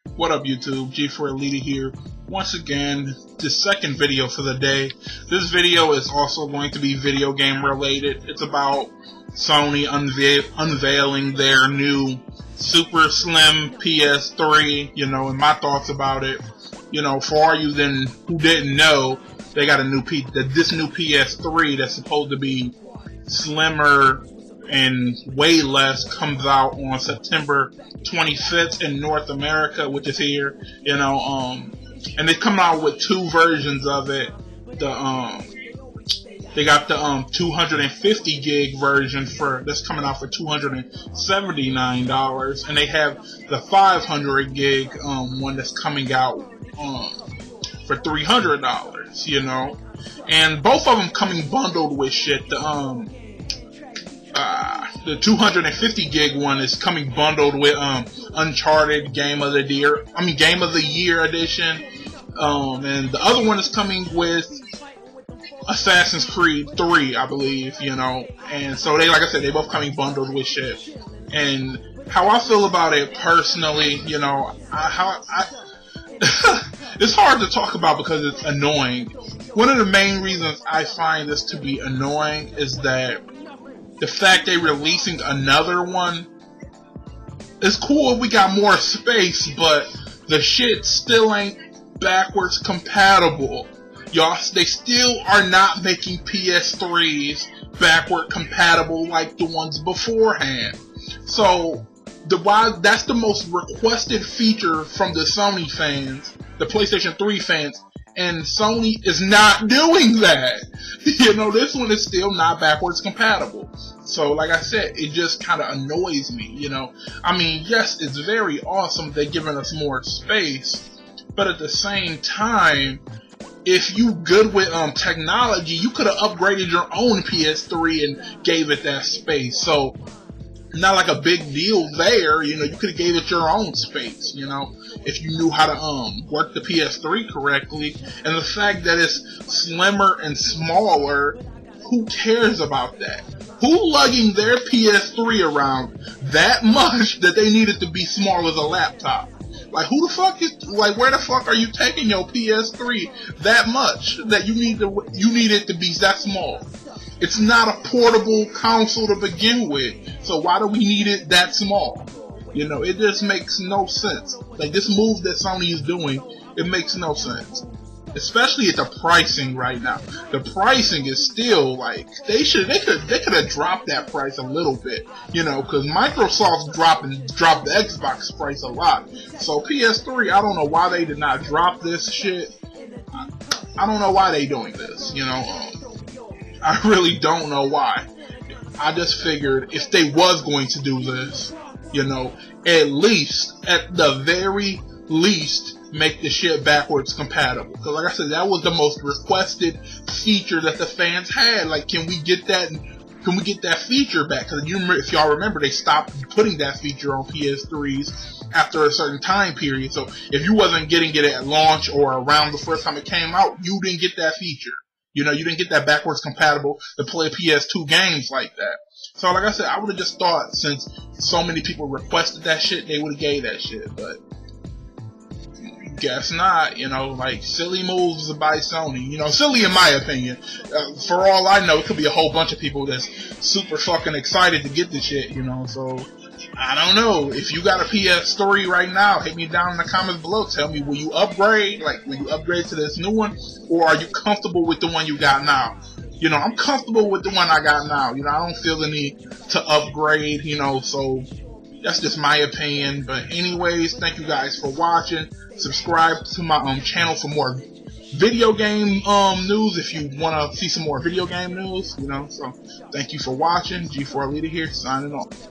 What up YouTube, G4 Elite here. Once again, the second video for the day. This video is also going to be video game related. It's about Sony unveiling their new super slim PS3, and my thoughts about it. For all you then who didn't know, they got a new this new PS3 that's supposed to be slimmer and way less, comes out on September 25th in North America, which is here, and they come out with two versions of it. They got the 250 gig version that's coming out for $279, and they have the 500 gig one that's coming out for $300, and both of them coming bundled with shit. The 250 gig one is coming bundled with Uncharted Game of the Year edition, and the other one is coming with Assassin's Creed 3, I believe, and so they, like I said, they both coming bundled with shit. And how I feel about it personally, it's hard to talk about because it's annoying. One of the main reasons I find this to be annoying is that the fact they're releasing another one is cool if we got more space, but the shit still ain't backwards compatible. Y'all, they still are not making PS3s backward compatible like the ones beforehand. So that's the most requested feature from the Sony fans, the PlayStation 3 fans, and Sony is not doing that. This one is still not backwards compatible. So, like I said, it just kind of annoys me, yes, it's very awesome they're giving us more space, but at the same time, if you good with technology, you could have upgraded your own PS3 and gave it that space. So, not like a big deal there, you could have gave it your own space, if you knew how to work the PS3 correctly. And the fact that it's slimmer and smaller, who cares about that? Who lugging their PS3 around that much that they need it to be small as a laptop? Like, who the fuck is, like, where the fuck are you taking your PS3 that much that you need it to be that small? It's not a portable console to begin with, so why do we need it that small? It just makes no sense. Like, this move that Sony is doing, it makes no sense. Especially at the pricing right now. The pricing is still, like, they could have dropped that price a little bit, because Microsoft's dropped the Xbox price a lot. So PS3, I don't know why they did not drop this shit. I don't know why they doing this, I really don't know why. I just figured if they was going to do this, at the very least, make the shit backwards compatible. Because like I said, that was the most requested feature that the fans had. Like, can we get that feature back? Because if y'all remember, they stopped putting that feature on PS3s after a certain time period. So if you wasn't getting it at launch or around the first time it came out, you didn't get that feature. You didn't get that backwards compatible to play PS2 games like that. So like I said, I would have just thought, since so many people requested that shit, they would have gave that shit, but guess not. Like, silly moves by Sony, silly in my opinion. For all I know, it could be a whole bunch of people that's super fucking excited to get this shit, so I don't know. If you got a PS3 right now, hit me down in the comments below. Tell me, will you upgrade? Like, will you upgrade to this new one? Or are you comfortable with the one you got now? I'm comfortable with the one I got now. I don't feel the need to upgrade, so that's just my opinion. But anyways, thank you guys for watching. Subscribe to my channel for more video game news if you want to see some more video game news, so thank you for watching. G4 Elite here, signing off.